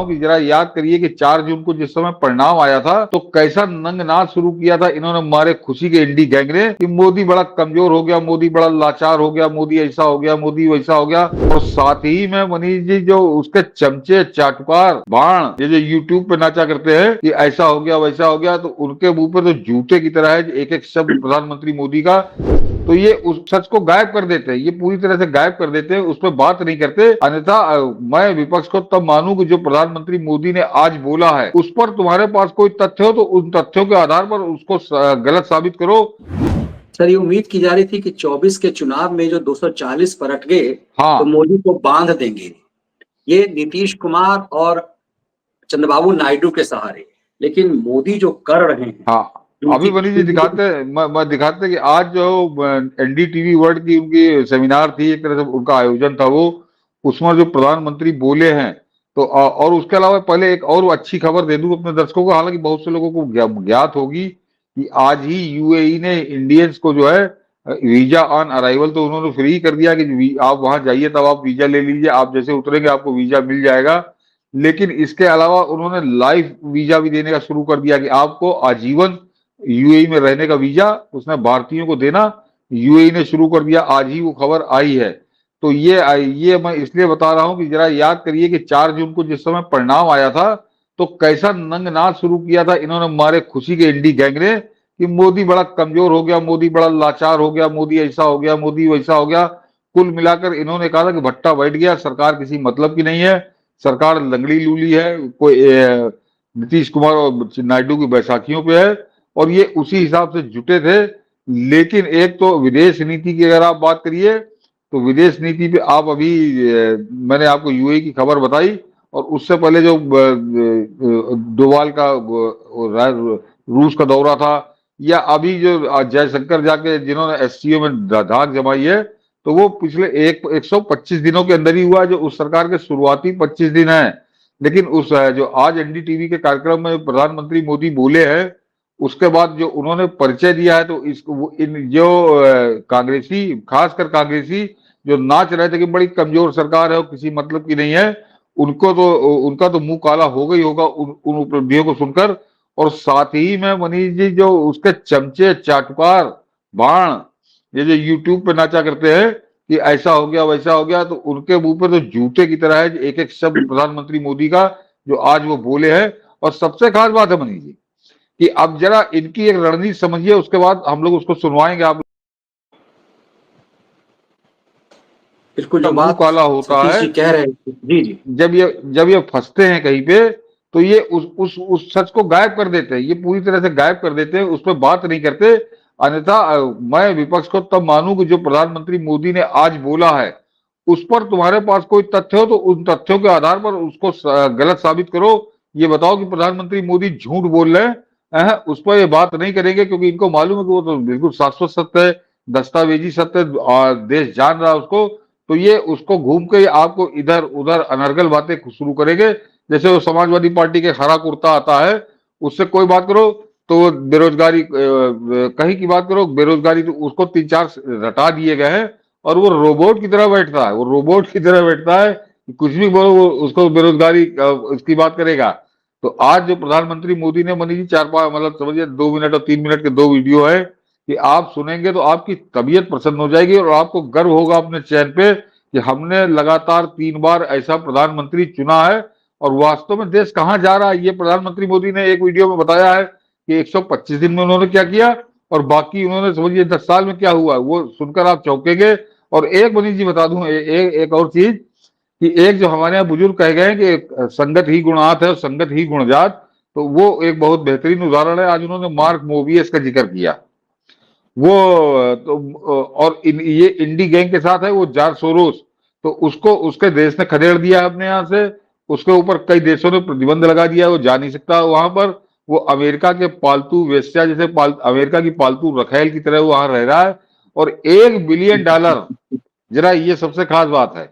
हूँ कि जरा याद करिए कि 4 जून को जिस समय परिणाम आया था तो कैसा नंगनाच शुरू किया था इन्होंने मारे खुशी के इंडी गैंग ने कि मोदी बड़ा कमजोर हो गया, मोदी बड़ा लाचार हो गया, मोदी ऐसा हो गया, मोदी वैसा हो गया। और साथ ही में मनीष जी जो उसके चमचे चाटुकार बाण ये जो यूट्यूब पे नाचा करते हैं कि ऐसा हो गया वैसा हो गया, तो उनके मुंह पर तो जूते की तरह है एक एक शब्द प्रधानमंत्री मोदी का। तो ये उस सच को गायब कर देते हैं, ये पूरी तरह से गायब कर देते हैं, उस पर बात नहीं करते। अन्यथा मैं विपक्ष को तब मानूं कि जो प्रधानमंत्री मोदी ने आज बोला है उस पर तुम्हारे पास कोई तथ्य हो तो उन तथ्यों के आधार पर उसको गलत साबित करो। सर, ये उम्मीद की जा रही थी कि 24 के चुनाव में जो 240 पर अट गए हाँ, तो मोदी को बांध देंगे, ये नीतीश कुमार और चंद्रबाबू नायडू के सहारे। लेकिन मोदी जो कर रहे हैं, हाँ, अभी मनीष जी मैं दिखाते कि आज जो एनडीटीवी वर्ल्ड की उनकी सेमिनार थी, एक तरह से उनका आयोजन था वो, उसमें जो प्रधानमंत्री बोले हैं तो और उसके अलावा पहले एक और अच्छी खबर दे दूं अपने दर्शकों को, हालांकि बहुत से लोगों को ज्ञात होगी कि आज ही यूएई ने इंडियंस को जो है वीजा ऑन अराइवल तो उन्होंने फ्री कर दिया कि आप वहां जाइए तब आप वीजा ले लीजिए, आप जैसे उतरेंगे आपको वीजा मिल जाएगा। लेकिन इसके अलावा उन्होंने लाइफ वीजा भी देने का शुरू कर दिया कि आपको आजीवन यूएई में रहने का वीजा उसने भारतीयों को देना यूएई ने शुरू कर दिया। आज ही वो खबर आई है। तो ये मैं इसलिए बता रहा हूं कि जरा याद करिए कि 4 जून को जिस समय परिणाम आया था तो कैसा नंगनाच शुरू किया था इन्होंने मारे खुशी के इंडी गैंग ने कि मोदी बड़ा कमजोर हो गया, मोदी बड़ा लाचार हो गया, मोदी ऐसा हो गया, मोदी वैसा हो गया। कुल मिलाकर इन्होंने कहा था कि भट्टा बैठ गया, सरकार किसी मतलब की नहीं है, सरकार लंगड़ी लूली है, कोई नीतीश कुमार और नायडू की बैसाखियों पे है। और ये उसी हिसाब से जुटे थे। लेकिन एक तो विदेश नीति की अगर आप बात करिए तो विदेश नीति पे आप अभी मैंने आपको यूएई की खबर बताई और उससे पहले जो डोवाल का रूस का दौरा था, या अभी जो जयशंकर जाके जिन्होंने एससीओ में धाक जमाई है, तो वो पिछले 125 दिनों के अंदर ही हुआ, जो उस सरकार के शुरुआती 25 दिन है। लेकिन उस जो आज एनडीटीवी के कार्यक्रम में प्रधानमंत्री मोदी बोले हैं उसके बाद जो उन्होंने परिचय दिया है तो इन जो कांग्रेसी, खासकर कांग्रेसी जो नाच रहे थे कि बड़ी कमजोर सरकार है और किसी मतलब की नहीं है, उनका तो मुंह काला हो गई होगा उन उपलब्धियों को सुनकर। और साथ ही में मनीष जी जो उसके चमचे चाटुकार बाण ये जो यूट्यूब पे नाचा करते हैं कि ऐसा हो गया वैसा हो गया, तो उनके मुंह पर तो जूते की तरह है एक एक शब्द प्रधानमंत्री मोदी का जो आज वो बोले हैं। और सबसे खास बात है मनीष जी कि अब जरा इनकी एक रणनीति समझिए, उसके बाद हम लोग उसको सुनवाएंगे। आप बिल्कुल जो मुंह बात काला होता है जी कह रहे हैं, जी जी, जब ये फंसते हैं कहीं पे तो ये उस सच को गायब कर देते हैं, ये पूरी तरह से गायब कर देते हैं, उस पर बात नहीं करते। अन्यथा मैं विपक्ष को तब मानूं कि जो प्रधानमंत्री मोदी ने आज बोला है उस पर तुम्हारे पास कोई तथ्य हो तो उन तथ्यों के आधार पर उसको गलत साबित करो। ये बताओ कि प्रधानमंत्री मोदी झूठ बोल रहे हैं, उस पर ये बात नहीं करेंगे क्योंकि इनको मालूम है कि वो तो बिल्कुल शाश्वत सत्य है, दस्तावेजी सत्य, देश जान रहा है उसको। तो ये उसको घूम के आपको इधर उधर अनर्गल बातें शुरू करेंगे। जैसे वो समाजवादी पार्टी के हरा कुर्ता आता है, उससे कोई बात करो तो वो बेरोजगारी कहीं की बात करो, बेरोजगारी तो उसको 3-4 रटा दिए गए हैं और वो रोबोट की तरह बैठता है, वो रोबोट की तरह बैठता है, कुछ भी बोलो वो उसको बेरोजगारी उसकी बात करेगा। तो आज जो प्रधानमंत्री मोदी ने मनी जी 4-5 मतलब समझिए 2 मिनट और 3 मिनट के 2 वीडियो है कि आप सुनेंगे तो आपकी तबीयत प्रसन्न हो जाएगी और आपको गर्व होगा अपने चयन पे कि हमने लगातार 3 बार ऐसा प्रधानमंत्री चुना है। और वास्तव में देश कहां जा रहा है ये प्रधानमंत्री मोदी ने एक वीडियो में बताया है कि 125 दिन में उन्होंने क्या किया और बाकी उन्होंने समझिए 10 साल में क्या हुआ, वो सुनकर आप चौंकेंगे। और एक मनीष जी बता दूं एक और चीज कि एक जो हमारे यहाँ बुजुर्ग कह गए हैं कि संगत ही गुणात है और संगत ही गुणजात, तो वो एक बहुत बेहतरीन उदाहरण है। आज उन्होंने मार्क मोबियस का जिक्र किया, वो तो और ये इंडी गैंग के साथ है वो जॉर्ज सोरोस, तो उसको उसके देश ने खदेड़ दिया अपने यहाँ से, उसके ऊपर कई देशों ने प्रतिबंध लगा दिया, वो जा नहीं सकता वहां पर। वो अमेरिका के पालतू वेश्या जैसे अमेरिका की पालतू रखैल की तरह वहां रह रहा है। और $1 बिलियन, जरा ये सबसे खास बात है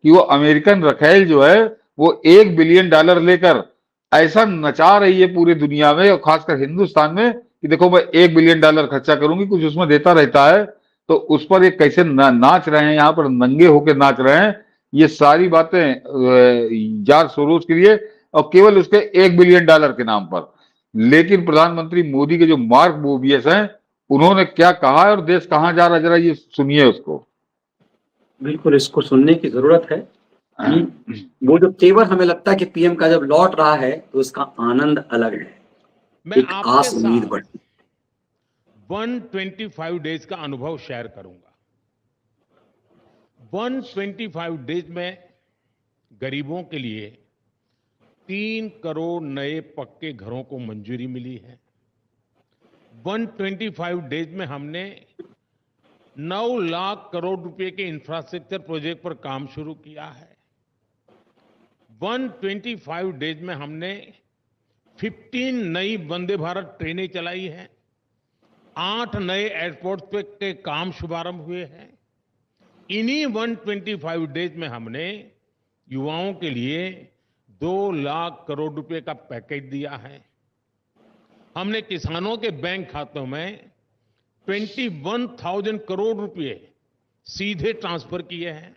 कि वो अमेरिकन रखैल जो है वो $1 बिलियन लेकर ऐसा नचा रही है पूरी दुनिया में और खासकर हिंदुस्तान में कि देखो मैं $1 बिलियन खर्चा करूंगी, कुछ उसमें देता रहता है। तो उस पर ये कैसे नाच रहे हैं, यहाँ पर नंगे होकर नाच रहे हैं। ये सारी बातें जॉर्ज सोरोस के लिए, और केवल उसके $1 बिलियन के नाम पर। लेकिन प्रधानमंत्री मोदी के जो मार्क मोबियस हैं, उन्होंने क्या कहा है और देश कहाँ जा रहा है, जरा ये सुनिए उसको। बिल्कुल इसको सुनने की जरूरत है कि वो जो तेवर हमें लगता है कि पीएम का जब लौट रहा है तो इसका आनंद अलग है। मैं एक आपके आस उम्मीद साथ बढ़ती 125 डेज का अनुभव शेयर करूंगा। 125 डेज में गरीबों के लिए 3 करोड़ नए पक्के घरों को मंजूरी मिली है। 125 डेज में हमने 9 लाख करोड़ रुपए के इंफ्रास्ट्रक्चर प्रोजेक्ट पर काम शुरू किया है। 125 डेज में हमने 15 नई वंदे भारत ट्रेनें चलाई हैं। 8 नए एयरपोर्ट पे के काम शुभारंभ हुए हैं। इन्हीं 125 डेज में हमने युवाओं के लिए 2 लाख करोड़ रुपए का पैकेज दिया है। हमने किसानों के बैंक खातों में 21,000 करोड़ रुपए सीधे ट्रांसफर किए हैं।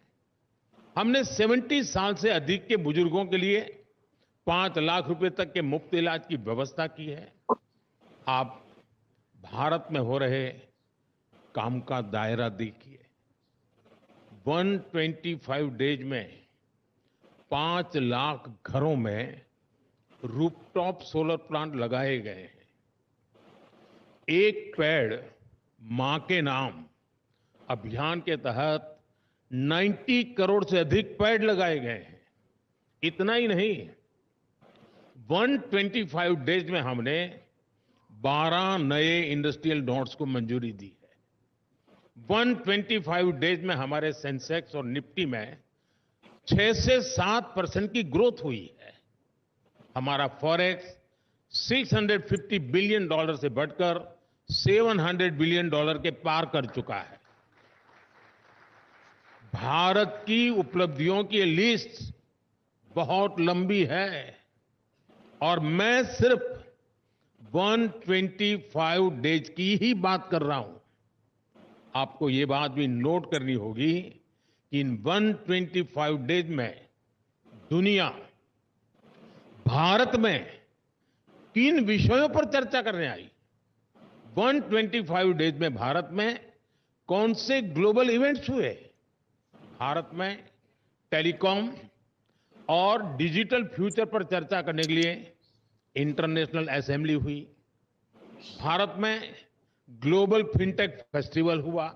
हमने 70 साल से अधिक के बुजुर्गों के लिए 5 लाख रुपए तक के मुफ्त इलाज की व्यवस्था की है। आप भारत में हो रहे काम का दायरा देखिए। 125 डेज में 5 लाख घरों में रूफटॉप सोलर प्लांट लगाए गए हैं। एक पेड़ मां के नाम अभियान के तहत 90 करोड़ से अधिक पेड़ लगाए गए हैं। इतना ही नहीं, 125 डेज में हमने 12 नए इंडस्ट्रियल नोड्स को मंजूरी दी है। 125 डेज में हमारे सेंसेक्स और निफ्टी में 6 से 7% की ग्रोथ हुई है। हमारा फॉरेक्स $650 बिलियन से बढ़कर $700 बिलियन के पार कर चुका है। भारत की उपलब्धियों की लिस्ट बहुत लंबी है और मैं सिर्फ 125 डेज की ही बात कर रहा हूं। आपको ये बात भी नोट करनी होगी कि इन 125 डेज में दुनिया भारत में किन विषयों पर चर्चा करने आई। 125 डेज में भारत में कौन से ग्लोबल इवेंट्स हुए। भारत में टेलीकॉम और डिजिटल फ्यूचर पर चर्चा करने के लिए इंटरनेशनल असेंबली हुई। भारत में ग्लोबल फिनटेक फेस्टिवल हुआ।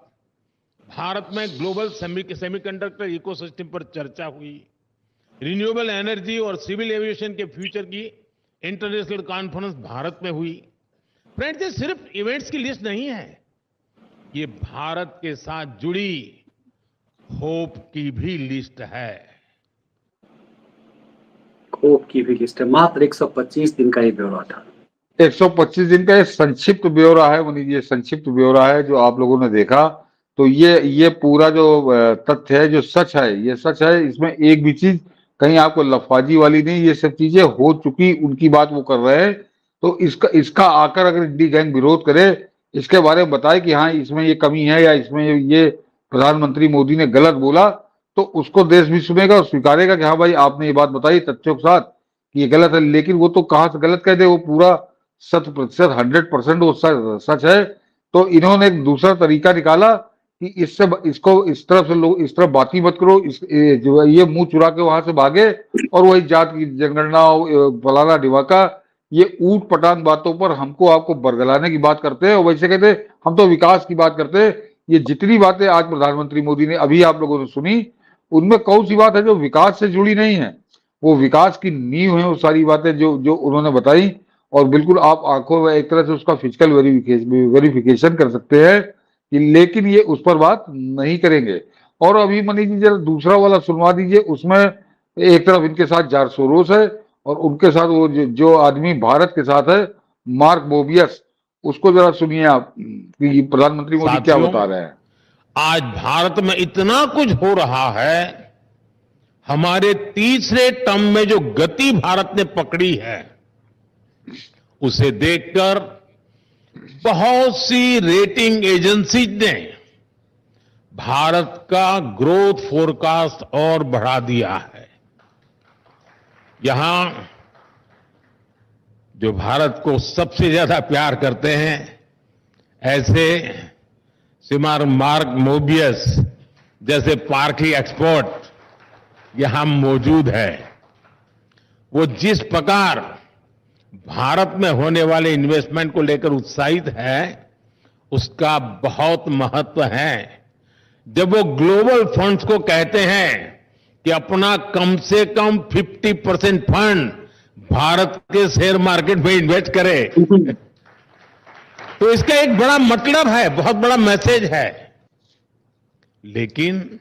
भारत में ग्लोबल सेमीकंडक्टर इकोसिस्टम पर चर्चा हुई। रिन्यूएबल एनर्जी और सिविल एविएशन के फ्यूचर की इंटरनेशनल कॉन्फ्रेंस भारत में हुई। फ्रेंड्स, ये सिर्फ इवेंट्स की लिस्ट नहीं है, ये भारत के साथ जुड़ी होप की भी लिस्ट है। होप की भी लिस्ट है। मात्र 125 दिन का ये ब्यौरा था। 125 दिन का ये संक्षिप्त ब्यौरा है मनीष, ये संक्षिप्त ब्यौरा है जो आप लोगों ने देखा। तो ये पूरा जो तथ्य है, जो सच है, ये सच है। इसमें एक भी चीज कहीं आपको लफाजी वाली नहीं, ये सब चीजें हो चुकी, उनकी बात वो कर रहे हैं। तो इसका आकर अगर इंडी गैंग विरोध करे, इसके बारे में बताए कि हाँ इसमें ये कमी है या इसमें ये प्रधानमंत्री मोदी ने गलत बोला, तो उसको देश भी सुनेगा और स्वीकारेगा कि हाँ भाई आपने ये बात बताई तथ्यों के साथ कि ये गलत है। लेकिन वो तो कहाँ से गलत कह दे, वो पूरा 100%, 100% वो सच है। तो इन्होंने एक दूसरा तरीका निकाला कि इससे इसको इस तरफ से लोग इस तरफ बात ही मत करो, जो है ये मुंह चुरा के वहां से भागे और वही जात की जनगणना फलाना ढिमाका, ये ऊट पटांग बातों पर हमको आपको बरगलाने की बात करते हैं और वैसे कहते हैं हम तो विकास की बात करते हैं। ये जितनी बातें आज प्रधानमंत्री मोदी ने अभी आप लोगों ने सुनी, उनमें कौन सी बात है जो विकास से जुड़ी नहीं है। वो विकास की नींव है वो सारी बातें जो जो उन्होंने बताई। और बिल्कुल आप आंखों में एक तरह से उसका फिजिकल वेरिफिकेशन कर सकते हैं कि, लेकिन ये उस पर बात नहीं करेंगे। और अभी मनीष जी जरा दूसरा वाला सुनवा दीजिए। उसमें एक तरफ इनके साथ जार सोरोस है और उनके साथ वो जो आदमी भारत के साथ है, मार्क मोबियस, उसको जरा सुनिए आप कि प्रधानमंत्री मोदी क्या साथियों, बता रहे हैं। आज भारत में इतना कुछ हो रहा है, हमारे तीसरे टर्म में जो गति भारत ने पकड़ी है, उसे देखकर बहुत सी रेटिंग एजेंसीज ने भारत का ग्रोथ फोरकास्ट और बढ़ा दिया है। यहां जो भारत को सबसे ज्यादा प्यार करते हैं, ऐसे श्रीमान मार्क मोबियस जैसे पार्टी एक्सपर्ट यहां मौजूद है। वो जिस प्रकार भारत में होने वाले इन्वेस्टमेंट को लेकर उत्साहित है, उसका बहुत महत्व है। जब वो ग्लोबल फंड्स को कहते हैं कि अपना कम से कम 50% फंड भारत के शेयर मार्केट में इन्वेस्ट करे, तो इसका एक बड़ा मतलब है, बहुत बड़ा मैसेज है। लेकिन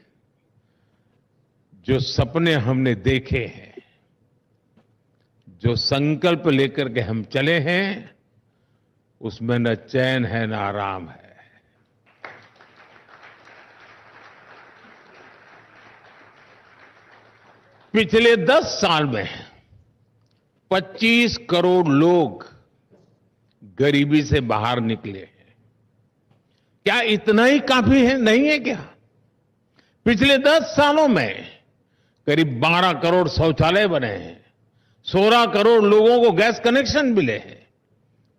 जो सपने हमने देखे हैं, जो संकल्प लेकर के हम चले हैं, उसमें न चैन है न आराम है। पिछले 10 साल में 25 करोड़ लोग गरीबी से बाहर निकले हैं। क्या इतना ही काफी है? नहीं है क्या? पिछले 10 सालों में करीब 12 करोड़ शौचालय बने हैं, 16 करोड़ लोगों को गैस कनेक्शन मिले हैं।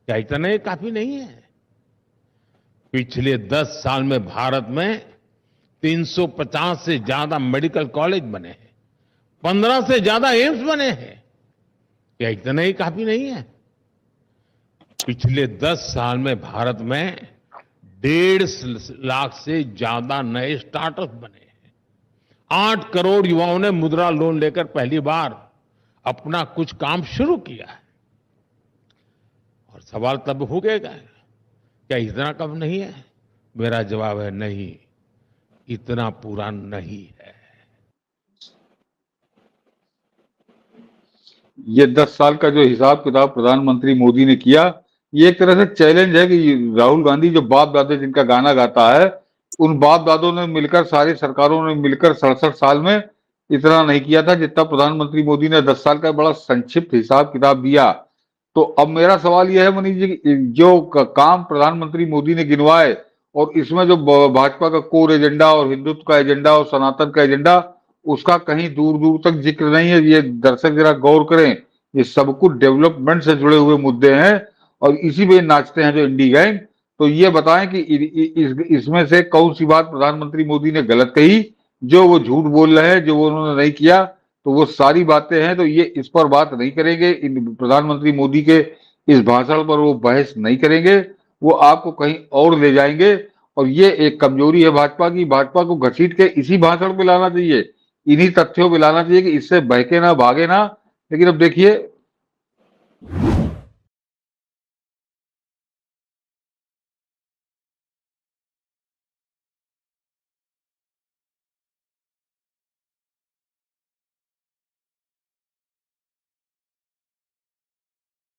क्या इतना ही काफी नहीं है? पिछले 10 साल में भारत में 350 से ज्यादा मेडिकल कॉलेज बने हैं, 15 से ज्यादा एम्स बने हैं। क्या इतना ही काफी नहीं है? पिछले 10 साल में भारत में 1.5 लाख से ज्यादा नए स्टार्टअप बने हैं। 8 करोड़ युवाओं ने मुद्रा लोन लेकर पहली बार अपना कुछ काम शुरू किया है। और सवाल तब हो गया, क्या इतना कम नहीं है? मेरा जवाब है नहीं, इतना पूरा नहीं है। ये 10 साल का जो हिसाब किताब प्रधानमंत्री मोदी ने किया, ये एक तरह से चैलेंज है कि राहुल गांधी जो बाप दादे जिनका गाना गाता है, उन बाप दादों ने मिलकर, सारी सरकारों ने मिलकर 67 साल में इतना नहीं किया था जितना प्रधानमंत्री मोदी ने 10 साल का बड़ा संक्षिप्त हिसाब किताब दिया। तो अब मेरा सवाल यह है मनीष जी, जो काम प्रधानमंत्री मोदी ने गिनवाए और इसमें जो भाजपा का कोर एजेंडा और हिंदुत्व का एजेंडा और सनातन का एजेंडा, उसका कहीं दूर दूर तक जिक्र नहीं है। ये दर्शक जरा गौर करें, ये सब कुछ डेवलपमेंट से जुड़े हुए मुद्दे हैं और इसी पे नाचते हैं जो इंडी गैंग। तो ये बताएं कि इसमें से कौन सी बात प्रधानमंत्री मोदी ने गलत कही, जो वो झूठ बोल रहे हैं, जो वो उन्होंने नहीं किया। तो वो सारी बातें हैं, तो ये इस पर बात नहीं करेंगे। प्रधानमंत्री मोदी के इस भाषण पर वो बहस नहीं करेंगे, वो आपको कहीं और ले जाएंगे। और ये एक कमजोरी है भाजपा की। भाजपा को घसीट के इसी भाषण पे लाना चाहिए, इन्हीं तथ्यों पे लाना चाहिए कि इससे बहके ना, भागे ना। लेकिन अब देखिए